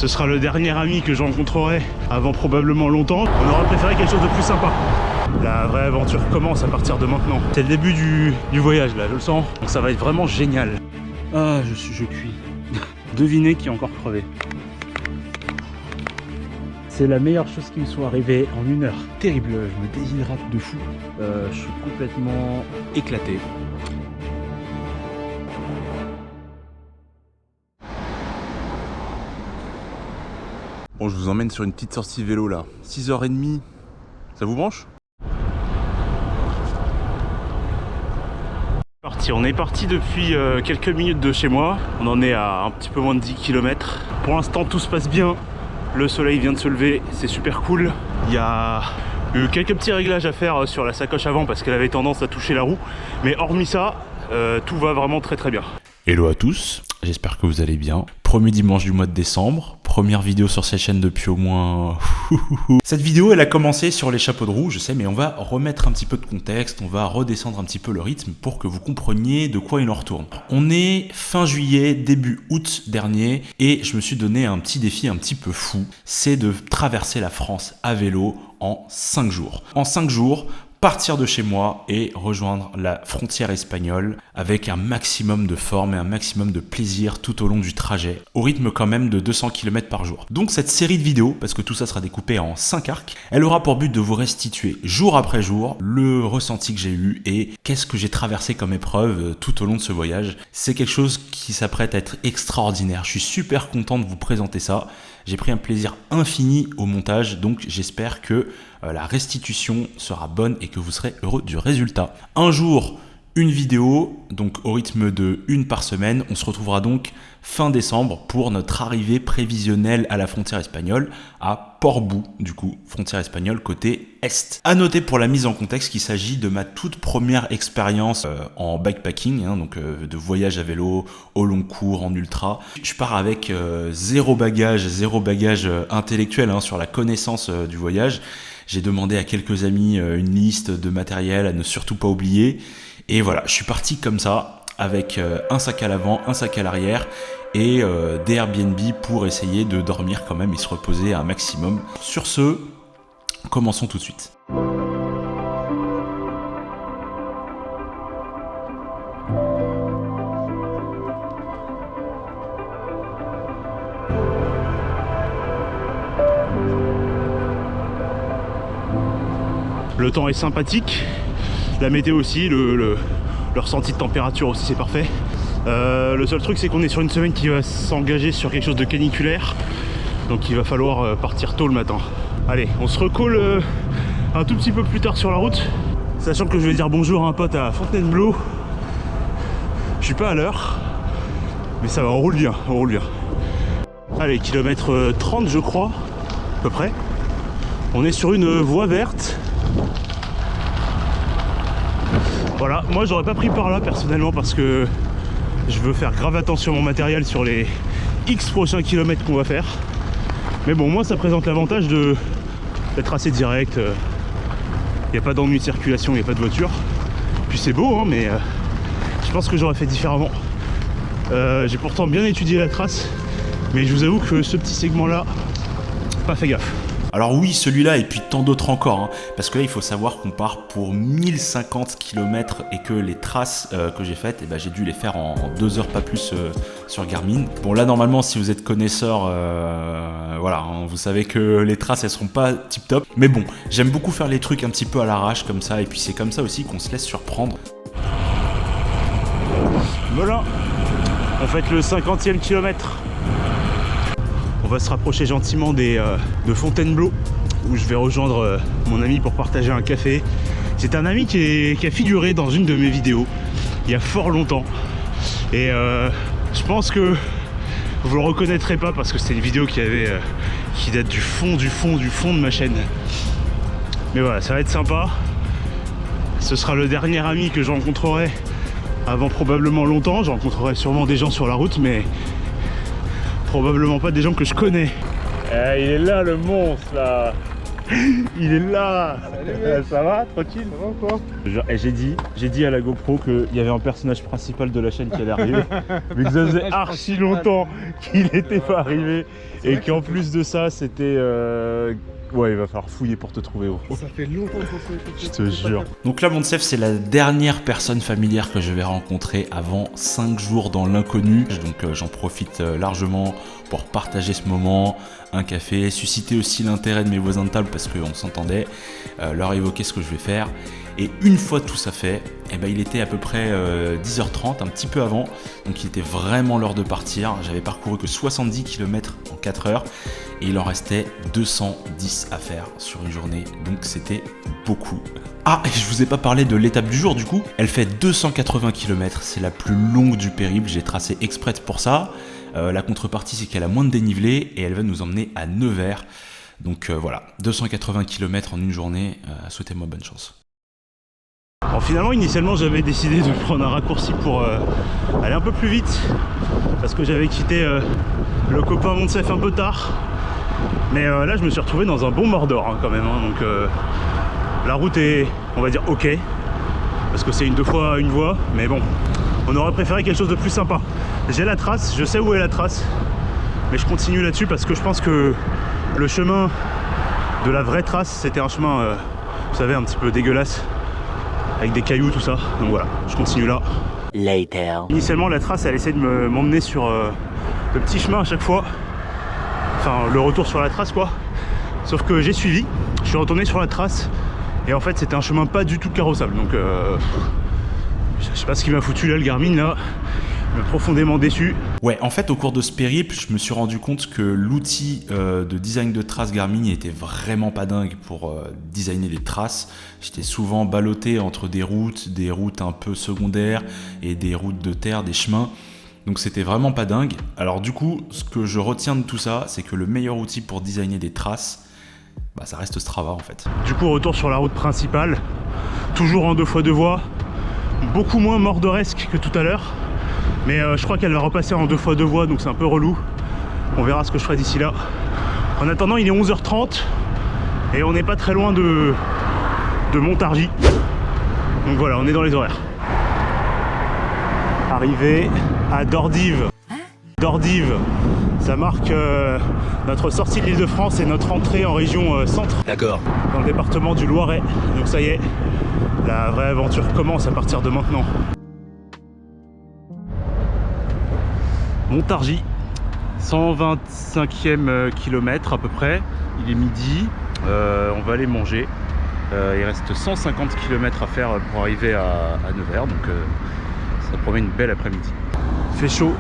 Ce sera le dernier ami que je rencontrerai avant probablement longtemps. On aurait préféré quelque chose de plus sympa. La vraie aventure commence à partir de maintenant. C'est le début du voyage là, je le sens. Donc ça va être vraiment génial. Ah, je cuis. Devinez qui est encore crevé. C'est la meilleure chose qui me soit arrivée en 1 heure. Terrible, je me déshydrate de fou. Je suis complètement éclaté. Bon, je vous emmène sur une petite sortie vélo là. 6h30, ça vous branche? On est parti depuis quelques minutes de chez moi. On en est à un petit peu moins de 10 km. Pour l'instant, tout se passe bien. Le soleil vient de se lever, c'est super cool. Il y a eu quelques petits réglages à faire sur la sacoche avant parce qu'elle avait tendance à toucher la roue. Mais hormis ça, tout va vraiment très bien. Hello à tous, j'espère que vous allez bien. Premier dimanche du mois de décembre, première vidéo sur cette chaîne depuis au moins... Cette vidéo elle a commencé sur les chapeaux de roue, je sais, mais on va remettre un petit peu de contexte, on va redescendre un petit peu le rythme pour que vous compreniez de quoi il en retourne. On est fin juillet, début août dernier, et je me suis donné un petit défi un petit peu fou, c'est de traverser la France à vélo en 5 jours. En 5 jours, partir de chez moi et rejoindre la frontière espagnole avec un maximum de forme et un maximum de plaisir tout au long du trajet, au rythme quand même de 200 km par jour. Donc cette série de vidéos, parce que tout ça sera découpé en 5 arcs, elle aura pour but de vous restituer jour après jour le ressenti que j'ai eu et qu'est-ce que j'ai traversé comme épreuve tout au long de ce voyage. C'est quelque chose qui s'apprête à être extraordinaire. Je suis super content de vous présenter ça. J'ai pris un plaisir infini au montage, donc j'espère que la restitution sera bonne et que vous serez heureux du résultat. Un jour, une vidéo, donc au rythme de 1 par semaine. On se retrouvera donc fin décembre pour notre arrivée prévisionnelle à la frontière espagnole, à Portbou, du coup, frontière espagnole côté Est. À noter pour la mise en contexte qu'il s'agit de ma toute première expérience en bikepacking, donc de voyage à vélo au long cours, en ultra. Je pars avec zéro bagage intellectuel sur la connaissance du voyage. J'ai demandé à quelques amis une liste de matériel à ne surtout pas oublier. Et voilà, je suis parti comme ça, avec un sac à l'avant, un sac à l'arrière et des Airbnb pour essayer de dormir quand même et se reposer un maximum. Sur ce, commençons tout de suite. Le temps est sympathique, la météo aussi, le ressenti de température aussi c'est parfait. Le seul truc c'est qu'on est sur une semaine qui va s'engager sur quelque chose de caniculaire, donc il va falloir partir tôt le matin. Allez, on se recolle un tout petit peu plus tard sur la route, sachant que je vais dire bonjour à un pote à Fontainebleau. Je suis pas à l'heure, mais ça va, on roule bien, on roule bien. Allez, kilomètre 30 je crois, à peu près. On est sur une voie verte. Voilà, moi j'aurais pas pris par là personnellement parce que je veux faire grave attention à mon matériel sur les X prochains kilomètres qu'on va faire. Mais bon, moi ça présente l'avantage d'être assez direct. Il n'y a pas d'ennui de circulation, il n'y a pas de voiture. Puis c'est beau, mais je pense que j'aurais fait différemment. J'ai pourtant bien étudié la trace, mais je vous avoue que ce petit segment là, pas fait gaffe. Alors oui, celui-là et puis tant d'autres encore, parce que là il faut savoir qu'on part pour 1050 km et que les traces que j'ai faites, j'ai dû les faire en 2 heures pas plus sur Garmin. Bon là normalement si vous êtes connaisseur, voilà, vous savez que les traces elles seront pas tip top, mais bon, j'aime beaucoup faire les trucs un petit peu à l'arrache comme ça et puis c'est comme ça aussi qu'on se laisse surprendre. Voilà, on fait le 50e kilomètre. On va se rapprocher gentiment de Fontainebleau où je vais rejoindre mon ami pour partager un café. C'est un ami qui a figuré dans une de mes vidéos il y a fort longtemps et je pense que vous le reconnaîtrez pas parce que c'était une vidéo qui date du fond de ma chaîne. Mais voilà, ça va être sympa. Ce sera le dernier ami que je rencontrerai avant probablement longtemps. Je rencontrerai sûrement des gens sur la route, mais probablement pas des gens que je connais. Il est là le monstre là. Il est là. Ça va, tranquille? Ça va ou quoi? Et j'ai dit à la GoPro qu'il y avait un personnage principal de la chaîne qui allait arriver, mais que ça faisait archi longtemps qu'il n'était pas arrivé, et qu'en plus de ça, c'était... Ouais, il va falloir fouiller pour te trouver. Oh. Ça fait longtemps qu'on se... Je te jure. Donc là, Moncef, c'est la dernière personne familière que je vais rencontrer avant 5 jours dans l'inconnu. Donc j'en profite largement pour partager ce moment, un café, susciter aussi l'intérêt de mes voisins de table parce qu'on s'entendait, leur évoquer ce que je vais faire. Et une fois tout ça fait, eh ben, il était à peu près 10h30, un petit peu avant, donc il était vraiment l'heure de partir. J'avais parcouru que 70 km en 4 heures et il en restait 210 à faire sur une journée, donc c'était beaucoup. Ah, et je vous ai pas parlé de l'étape du jour du coup. Elle fait 280 km, c'est la plus longue du périple, j'ai tracé exprès pour ça. La contrepartie, c'est qu'elle a moins de dénivelé et elle va nous emmener à Nevers. Donc voilà, 280 km en une journée, souhaitez-moi bonne chance. Bon, finalement, initialement, j'avais décidé de prendre un raccourci pour aller un peu plus vite, parce que j'avais quitté le copain Moncef un peu tard. Mais là, je me suis retrouvé dans un bon Mordor hein, quand même. Hein, donc la route est, on va dire, ok, parce que c'est une 2 fois une voie, mais bon, on aurait préféré quelque chose de plus sympa. J'ai la trace, je sais où est la trace, mais je continue là-dessus parce que je pense que le chemin de la vraie trace, c'était un chemin, vous savez, un petit peu dégueulasse, avec des cailloux, tout ça. Donc voilà, je continue là. Later. Initialement, la trace, elle essaie de m'emmener sur le petit chemin à chaque fois. Enfin, le retour sur la trace, quoi. Sauf que j'ai suivi, je suis retourné sur la trace, et en fait, c'était un chemin pas du tout carrossable. Donc, je sais pas ce qui m'a foutu là, le Garmin, là. Il m'a profondément déçu. Ouais, en fait, au cours de ce périple, je me suis rendu compte que l'outil de design de traces Garmin était vraiment pas dingue pour designer les traces. J'étais souvent ballotté entre des routes un peu secondaires et des routes de terre, des chemins. Donc c'était vraiment pas dingue. Alors du coup, ce que je retiens de tout ça, c'est que le meilleur outil pour designer des traces, bah, ça reste Strava en fait. Du coup, retour sur la route principale, toujours en 2 fois 2 voies, beaucoup moins mordoresque que tout à l'heure. Mais je crois qu'elle va repasser en 2 fois 2 voies, donc c'est un peu relou. On verra ce que je ferai d'ici là. En attendant, il est 11h30 et on n'est pas très loin de Montargis. Donc voilà, on est dans les horaires. Arrivé à Dordives. Dordives, ça marque notre sortie de l'Île-de-France et notre entrée en région centre. D'accord. Dans le département du Loiret. Donc ça y est, la vraie aventure commence à partir de maintenant. Montargis, 125e kilomètre à peu près, il est midi, on va aller manger. Il reste 150 km à faire pour arriver à Nevers, donc ça promet une belle après-midi. Il fait chaud.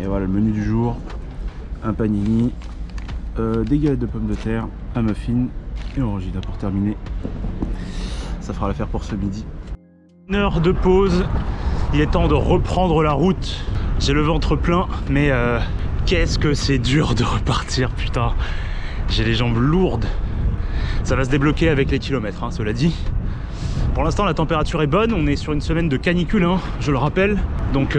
Et voilà le menu du jour, un panini, des galettes de pommes de terre, un muffin et orangina pour terminer. Ça fera l'affaire pour ce midi. Une heure de pause, il est temps de reprendre la route. J'ai le ventre plein, mais qu'est-ce que c'est dur de repartir, putain. J'ai les jambes lourdes. Ça va se débloquer avec les kilomètres, hein, cela dit. Pour l'instant, la température est bonne. On est sur une semaine de canicule, hein, je le rappelle. Donc,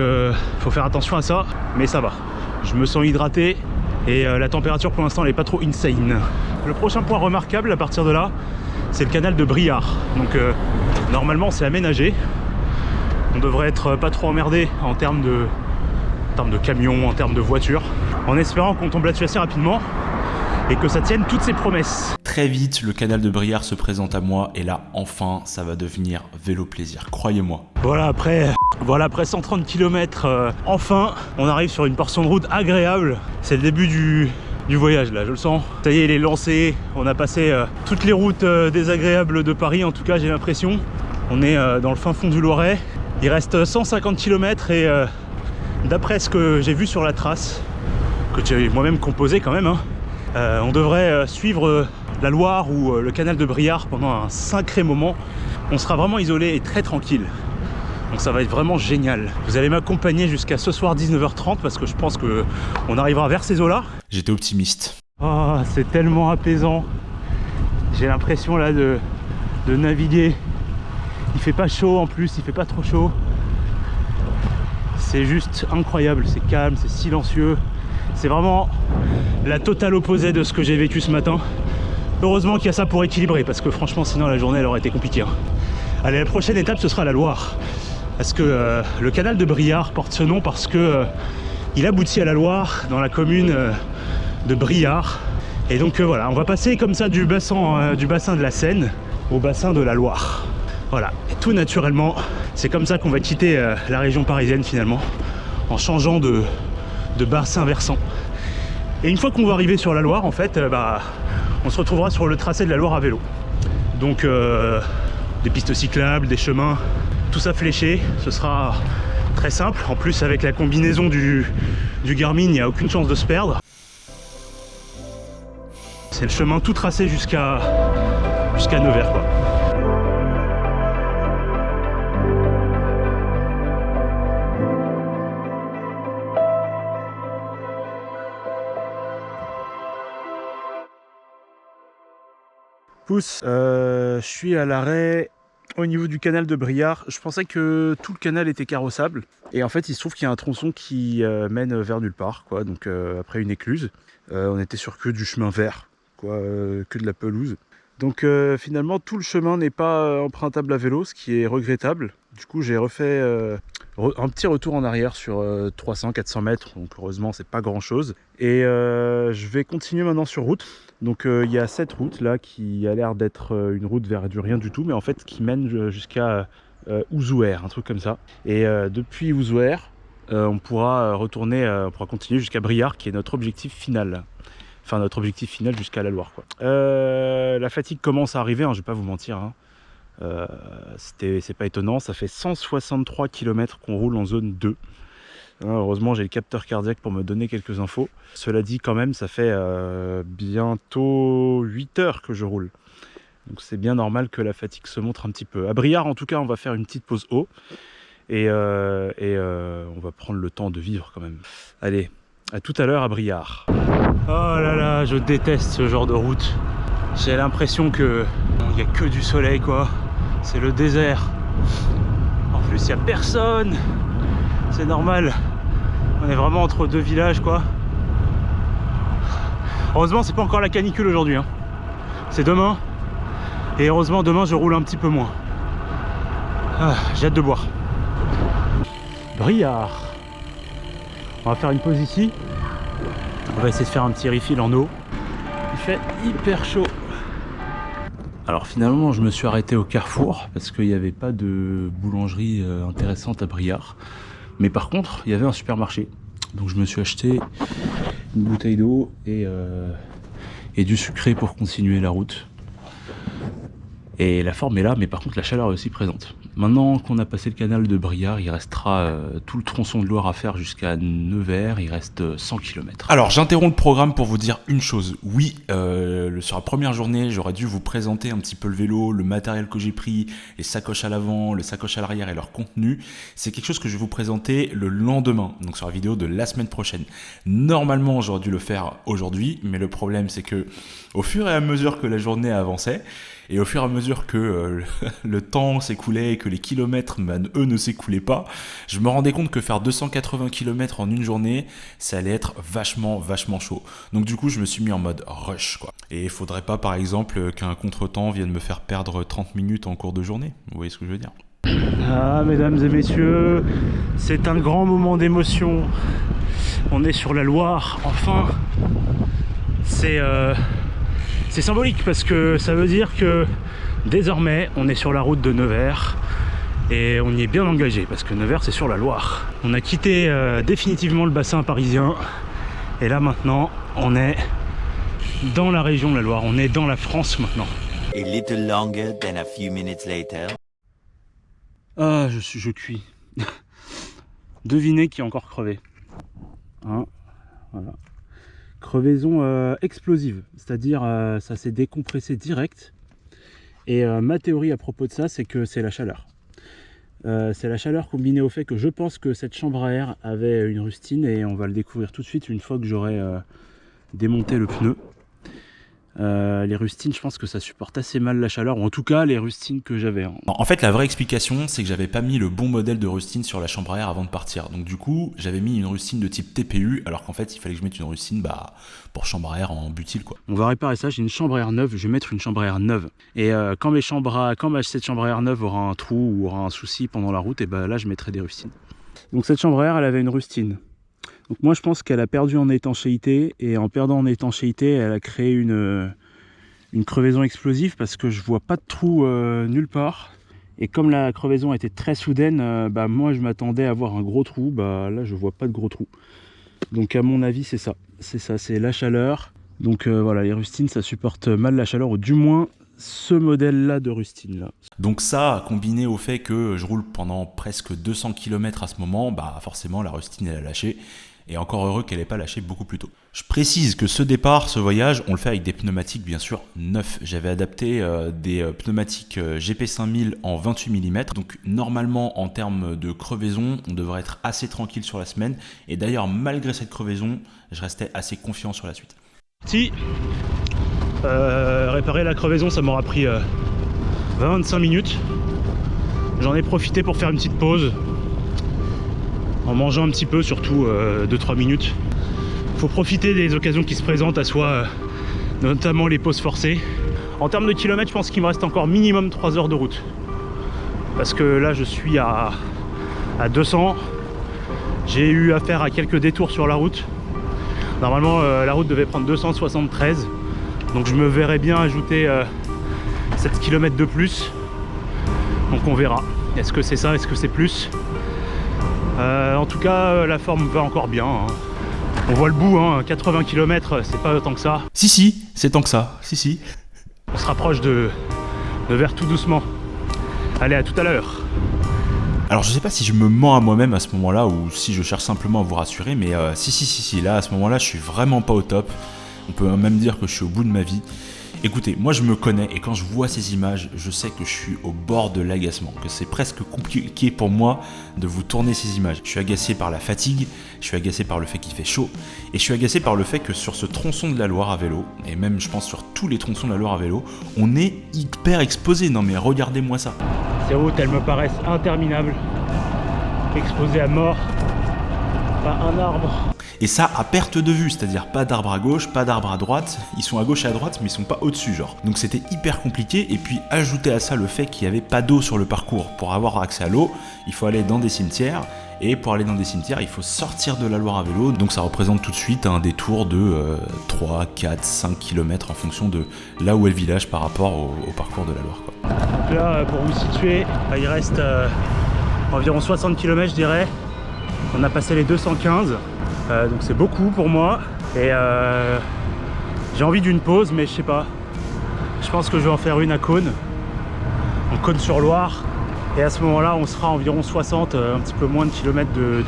faut faire attention à ça, mais ça va. Je me sens hydraté et la température, pour l'instant, elle n'est pas trop insane. Le prochain point remarquable, à partir de là, c'est le canal de Briare. Donc, normalement, c'est aménagé. On devrait être pas trop emmerdé en termes de camions, en termes de voitures, en espérant qu'on tombe là-dessus assez rapidement et que ça tienne toutes ses promesses. Très vite, le canal de Briare se présente à moi et là, enfin, ça va devenir vélo plaisir, croyez-moi. Voilà, après 130 km, enfin, on arrive sur une portion de route agréable. C'est le début du voyage, là, je le sens. Ça y est, il est lancé. On a passé toutes les routes désagréables de Paris, en tout cas, j'ai l'impression. On est dans le fin fond du Loiret. Il reste 150 km et d'après ce que j'ai vu sur la trace, que j'ai moi-même composé quand même, hein, on devrait suivre la Loire ou le canal de Briare pendant un sacré moment. On sera vraiment isolé et très tranquille. Donc ça va être vraiment génial. Vous allez m'accompagner jusqu'à ce soir 19h30 parce que je pense qu'on arrivera vers ces eaux-là. J'étais optimiste. Oh, c'est tellement apaisant. J'ai l'impression là de naviguer. Il fait pas chaud en plus, il fait pas trop chaud. C'est juste incroyable, c'est calme, c'est silencieux. C'est vraiment la totale opposée de ce que j'ai vécu ce matin. Heureusement qu'il y a ça pour équilibrer, parce que franchement sinon la journée elle aurait été compliquée. Allez, la prochaine étape ce sera la Loire. Parce que le canal de Briare porte ce nom parce que il aboutit à la Loire dans la commune de Briare. Et donc voilà, on va passer comme ça du bassin de la Seine au bassin de la Loire. Voilà, et tout naturellement, c'est comme ça qu'on va quitter la région parisienne finalement, en changeant de bassin versant. Et une fois qu'on va arriver sur la Loire, en fait, on se retrouvera sur le tracé de la Loire à vélo. Donc des pistes cyclables, des chemins, tout ça fléché, ce sera très simple. En plus avec la combinaison du Garmin, il n'y a aucune chance de se perdre. C'est le chemin tout tracé jusqu'à Nevers, quoi. Je suis à l'arrêt au niveau du canal de Briare. Je pensais que tout le canal était carrossable et en fait il se trouve qu'il y a un tronçon qui mène vers nulle part, quoi. Donc après une écluse, on était sur que du chemin vert, quoi, que de la pelouse. Donc finalement tout le chemin n'est pas empruntable à vélo, ce qui est regrettable. Du coup j'ai refait un petit retour en arrière sur 300-400 mètres, donc heureusement c'est pas grand chose. Et je vais continuer maintenant sur route. Donc il y a cette route là qui a l'air d'être une route vers du rien du tout, mais en fait qui mène jusqu'à Ouzouer, un truc comme ça. Et depuis Ouzouer, on pourra continuer jusqu'à Briare, qui est notre objectif final. Enfin notre objectif final jusqu'à la Loire, quoi. La fatigue commence à arriver, hein, je vais pas vous mentir, hein. C'est pas étonnant, ça fait 163 km qu'on roule en zone 2. Heureusement j'ai le capteur cardiaque pour me donner quelques infos. Cela dit quand même ça fait bientôt 8 heures que je roule. Donc c'est bien normal que la fatigue se montre un petit peu. À Briare en tout cas on va faire une petite pause eau. Et on va prendre le temps de vivre quand même. Allez, à tout à l'heure à Briare. Oh là là, je déteste ce genre de route. J'ai l'impression que il n'y a que du soleil, quoi. C'est le désert. En plus il n'y a personne. C'est normal. On est vraiment entre deux villages, quoi. Heureusement c'est pas encore la canicule aujourd'hui, hein. C'est demain. Et heureusement demain je roule un petit peu moins. J'ai hâte de boire. Briare. On va faire une pause ici. On va essayer de faire un petit refill en eau. Il fait hyper chaud. Alors finalement je me suis arrêté au Carrefour parce qu'il n'y avait pas de boulangerie intéressante à Briare. Mais par contre il y avait un supermarché. Donc je me suis acheté une bouteille d'eau et du sucré pour continuer la route. Et la forme est là, mais par contre la chaleur est aussi présente. Maintenant qu'on a passé le canal de Briare, il restera tout le tronçon de Loire à faire jusqu'à Nevers, il reste 100 km. Alors j'interromps le programme pour vous dire une chose. Oui, sur la première journée, j'aurais dû vous présenter un petit peu le vélo, le matériel que j'ai pris, les sacoches à l'avant, les sacoches à l'arrière et leur contenu. C'est quelque chose que je vais vous présenter le lendemain, donc sur la vidéo de la semaine prochaine. Normalement, j'aurais dû le faire aujourd'hui, mais le problème c'est que au fur et à mesure que la journée avançait, et au fur et à mesure que le temps s'écoulait et que les kilomètres, eux, ne s'écoulaient pas, je me rendais compte que faire 280 km en une journée, ça allait être vachement chaud. Donc du coup, je me suis mis en mode rush, quoi. Et il faudrait pas, par exemple, qu'un contretemps vienne me faire perdre 30 minutes en cours de journée. Vous voyez ce que je veux dire ? Ah, mesdames et messieurs, c'est un grand moment d'émotion. On est sur la Loire, enfin. C'est symbolique parce que ça veut dire que désormais on est sur la route de Nevers et on y est bien engagé parce que Nevers c'est sur la Loire. On a quitté définitivement le bassin parisien et là maintenant on est dans la région de la Loire, on est dans la France maintenant. A little longer than a few minutes later. Ah, je cuis. Devinez qui est encore crevé. Hein, voilà. Crevaison explosive, c'est-à-dire ça s'est décompressé direct. Et ma théorie à propos de ça, c'est que c'est la chaleur. C'est la chaleur combinée au fait que je pense que cette chambre à air avait une rustine et on va le découvrir tout de suite une fois que j'aurai démonté le pneu. Les rustines, je pense que ça supporte assez mal la chaleur, ou en tout cas les rustines que j'avais. Hein. En fait, la vraie explication, c'est que j'avais pas mis le bon modèle de rustine sur la chambre à air avant de partir. Donc du coup, j'avais mis une rustine de type TPU, alors qu'en fait, il fallait que je mette une rustine pour chambre à air en butyl, quoi. On va réparer ça, j'ai une chambre à air neuve, je vais mettre une chambre à air neuve. Et quand cette chambre à air neuve aura un trou ou aura un souci pendant la route, et ben là je mettrai des rustines. Donc cette chambre à air, elle avait une rustine. Donc moi je pense qu'elle a perdu en étanchéité, et en perdant en étanchéité, elle a créé une crevaison explosive parce que je vois pas de trou nulle part. Et comme la crevaison était très soudaine, moi je m'attendais à voir un gros trou, là je vois pas de gros trou. Donc à mon avis c'est ça, c'est la chaleur. Donc voilà, les rustines ça supporte mal la chaleur, ou du moins ce modèle là de rustine là. Donc ça, combiné au fait que je roule pendant presque 200 km à ce moment, forcément la rustine elle a lâché. Et encore heureux qu'elle n'ait pas lâché beaucoup plus tôt. Je précise que ce voyage, on le fait avec des pneumatiques bien sûr neufs. J'avais adapté des pneumatiques GP5000 en 28 mm. Donc normalement en termes de crevaison, on devrait être assez tranquille sur la semaine. Et d'ailleurs malgré cette crevaison, je restais assez confiant sur la suite. Si réparer la crevaison, ça m'aura pris 25 minutes. J'en ai profité pour faire une petite pause. En mangeant un petit peu, surtout 2-3 minutes. Faut profiter des occasions qui se présentent à soi, notamment les pauses forcées. En termes de kilomètres, je pense qu'il me reste encore minimum 3 heures de route. Parce que là, je suis à 200. J'ai eu affaire à quelques détours sur la route. Normalement, la route devait prendre 273. Donc je me verrais bien ajouter 7 km de plus. Donc on verra. Est-ce que c'est ça? Est-ce que c'est plus? En tout cas, la forme va encore bien. Hein. On voit le bout, 80 km, c'est pas tant que ça. Si, c'est tant que ça. Si. On se rapproche de vers tout doucement. Allez, à tout à l'heure. Alors je sais pas si je me mens à moi-même à ce moment-là ou si je cherche simplement à vous rassurer, mais si, là à ce moment-là je suis vraiment pas au top. On peut même dire que je suis au bout de ma vie. Écoutez, moi je me connais et quand je vois ces images, je sais que je suis au bord de l'agacement, que c'est presque compliqué pour moi de vous tourner ces images. Je suis agacé par la fatigue, je suis agacé par le fait qu'il fait chaud, et je suis agacé par le fait que sur ce tronçon de la Loire à vélo, et même je pense sur tous les tronçons de la Loire à vélo, on est hyper exposé. Non mais regardez-moi ça. Ces routes, elles me paraissent interminables, exposées à mort, pas un arbre. Et ça à perte de vue, c'est-à-dire pas d'arbre à gauche, pas d'arbre à droite, ils sont à gauche et à droite mais ils sont pas au-dessus genre. Donc c'était hyper compliqué, et puis ajouter à ça le fait qu'il n'y avait pas d'eau sur le parcours. Pour avoir accès à l'eau, il faut aller dans des cimetières, et pour aller dans des cimetières, il faut sortir de la Loire à vélo, donc ça représente tout de suite un détour de 3, 4, 5 km en fonction de là où est le village par rapport au parcours de la Loire, quoi. Donc là, pour vous situer, il reste environ 60 km je dirais. On a passé les 215. Donc c'est beaucoup pour moi, et j'ai envie d'une pause, mais je sais pas, je pense que je vais en faire une à Cône, en Cône-sur-Loire, et à ce moment là on sera à environ 60, un petit peu moins de kilomètres de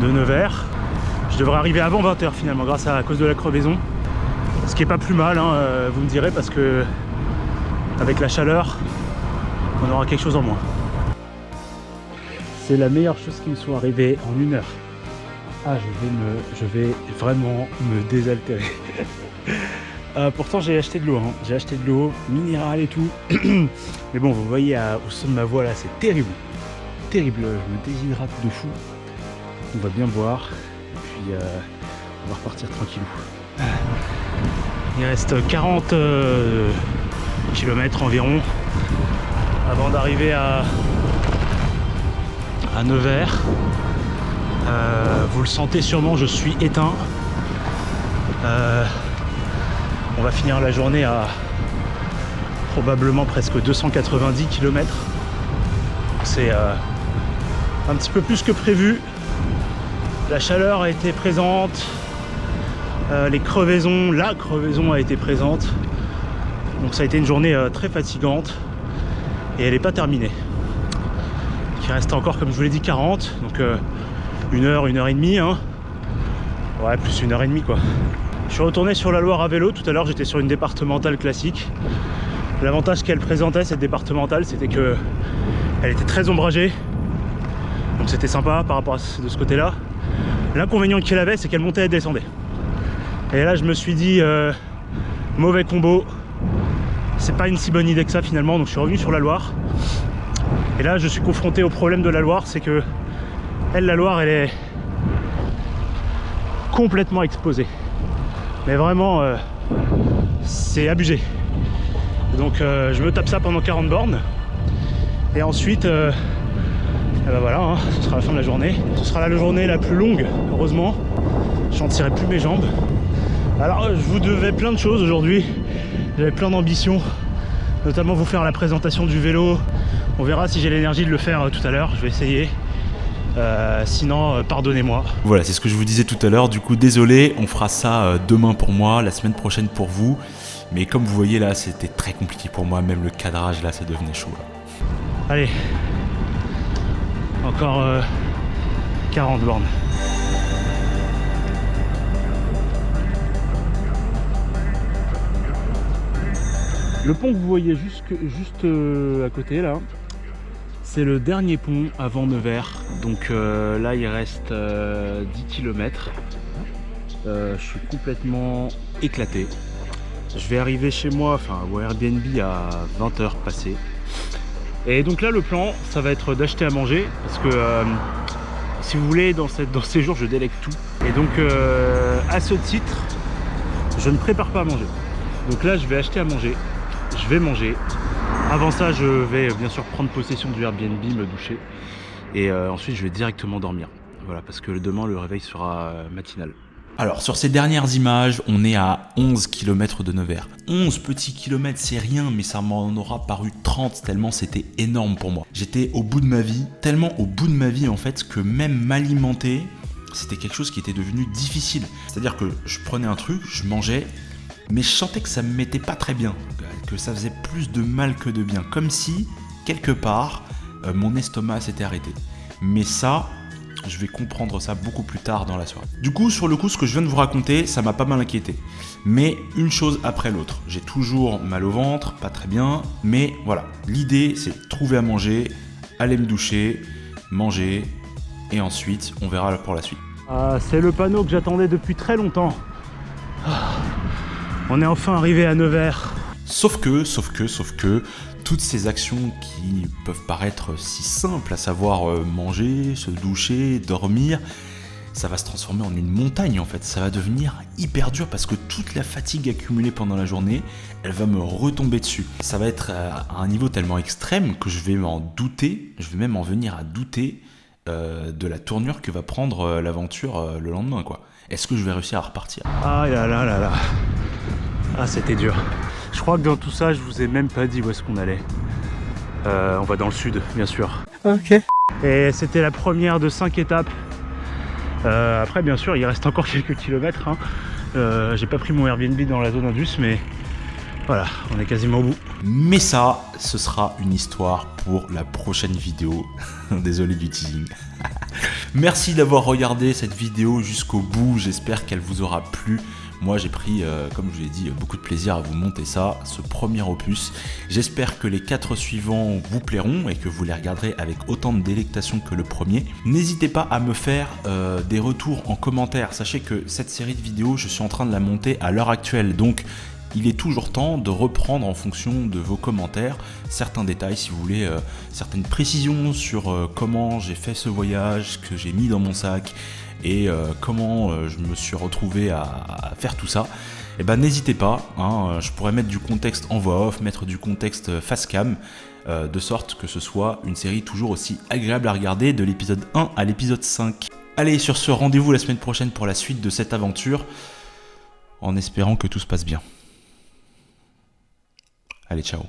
Nevers. Je devrais arriver avant 20 h finalement grâce à cause de la crevaison, ce qui est pas plus mal, vous me direz, parce que avec la chaleur on aura quelque chose en moins. C'est la meilleure chose qui me soit arrivée en 1 heure. Je vais vraiment me désaltérer. Pourtant j'ai acheté de l'eau, j'ai acheté de l'eau minérale et tout. Mais bon, vous voyez au son de ma voix là, c'est terrible. Terrible, je me déshydrate de fou. On va bien boire, et puis on va repartir tranquillou. Il reste 40 km environ avant d'arriver à Nevers. Vous le sentez sûrement, je suis éteint. On va finir la journée à probablement presque 290 km. C'est un petit peu plus que prévu. La chaleur a été présente, la crevaison a été présente. Donc ça a été une journée très fatigante, et elle n'est pas terminée. Il reste encore, comme je vous l'ai dit, 40, donc 1 heure, 1 heure et demie, ouais, plus 1 heure et demie quoi. Je suis retourné sur la Loire à vélo. Tout à l'heure j'étais sur une départementale classique. L'avantage qu'elle présentait, cette départementale, c'était que elle était très ombragée, donc c'était sympa par rapport de ce côté là. L'inconvénient qu'elle avait, c'est qu'elle montait et descendait, et là je me suis dit Mauvais combo. C'est pas une si bonne idée que ça finalement, donc je suis revenu sur la Loire. Et là je suis confronté au problème de la Loire, c'est que la Loire elle est complètement exposée. Mais vraiment c'est abusé. Donc je me tape ça pendant 40 bornes. Et ensuite ben voilà, hein, ce sera la fin de la journée. Ce sera la journée la plus longue, heureusement. J'en tirerai plus mes jambes. Alors je vous devais plein de choses aujourd'hui. J'avais plein d'ambitions, notamment vous faire la présentation du vélo. On verra si j'ai l'énergie de le faire tout à l'heure, je vais essayer. Sinon, pardonnez-moi. Voilà, c'est ce que je vous disais tout à l'heure. Du coup, désolé, on fera ça demain pour moi, la semaine prochaine pour vous. Mais comme vous voyez là, c'était très compliqué pour moi. Même le cadrage là, ça devenait chaud là. Allez, encore 40 bornes. Le pont que vous voyez juste à côté là, c'est le dernier pont avant Nevers. Donc là il reste 10 km. Je suis complètement éclaté. Je vais arriver chez moi, enfin au Airbnb à 20h passées. Et donc là le plan ça va être d'acheter à manger parce que si vous voulez dans ces jours je délègue tout. Et donc à ce titre je ne prépare pas à manger. Donc là je vais acheter à manger. Je vais manger. Avant ça, je vais bien sûr prendre possession du Airbnb, me doucher. Et ensuite, je vais directement dormir. Voilà, parce que demain, le réveil sera matinal. Alors, sur ces dernières images, on est à 11 km de Nevers. 11 petits kilomètres, c'est rien, mais ça m'en aura paru 30 tellement c'était énorme pour moi. J'étais au bout de ma vie, tellement au bout de ma vie en fait, que même m'alimenter, c'était quelque chose qui était devenu difficile. C'est-à-dire que je prenais un truc, je mangeais, mais je sentais que ça me mettait pas très bien, que ça faisait plus de mal que de bien, comme si, quelque part, mon estomac s'était arrêté. Mais ça, je vais comprendre ça beaucoup plus tard dans la soirée. Du coup, sur le coup, ce que je viens de vous raconter, ça m'a pas mal inquiété. Mais une chose après l'autre. J'ai toujours mal au ventre, pas très bien, mais voilà. L'idée, c'est trouver à manger, aller me doucher, manger, et ensuite, on verra pour la suite. C'est le panneau que j'attendais depuis très longtemps. On est enfin arrivé à Nevers. Sauf que, toutes ces actions qui peuvent paraître si simples, à savoir manger, se doucher, dormir, ça va se transformer en une montagne en fait. Ça va devenir hyper dur parce que toute la fatigue accumulée pendant la journée, elle va me retomber dessus. Ça va être à un niveau tellement extrême que je vais m'en douter, je vais même en venir à douter de la tournure que va prendre l'aventure le lendemain quoi. Est-ce que je vais réussir à repartir ? Ah là là là là. Ah c'était dur. Je crois que dans tout ça, je vous ai même pas dit où est-ce qu'on allait. On va dans le sud, bien sûr. Ok. Et c'était la première de 5 étapes. Après, bien sûr, il reste encore quelques kilomètres. Hein. J'ai pas pris mon Airbnb dans la zone Indus, mais voilà, on est quasiment au bout. Mais ça, ce sera une histoire pour la prochaine vidéo. Désolé du teasing. Merci d'avoir regardé cette vidéo jusqu'au bout. J'espère qu'elle vous aura plu. Moi j'ai pris, comme je vous l'ai dit, beaucoup de plaisir à vous monter ça, ce premier opus. J'espère que les 4 suivants vous plairont et que vous les regarderez avec autant de délectation que le premier. N'hésitez pas à me faire des retours en commentaire. Sachez que cette série de vidéos, je suis en train de la monter à l'heure actuelle. Donc il est toujours temps de reprendre en fonction de vos commentaires certains détails, si vous voulez, certaines précisions sur comment j'ai fait ce voyage, que j'ai mis dans mon sac, et comment je me suis retrouvé à faire tout ça. Et ben n'hésitez pas, hein, je pourrais mettre du contexte en voix off, mettre du contexte face cam, de sorte que ce soit une série toujours aussi agréable à regarder de l'épisode 1 à l'épisode 5. Allez, sur ce, rendez-vous la semaine prochaine pour la suite de cette aventure, en espérant que tout se passe bien. Allez, ciao.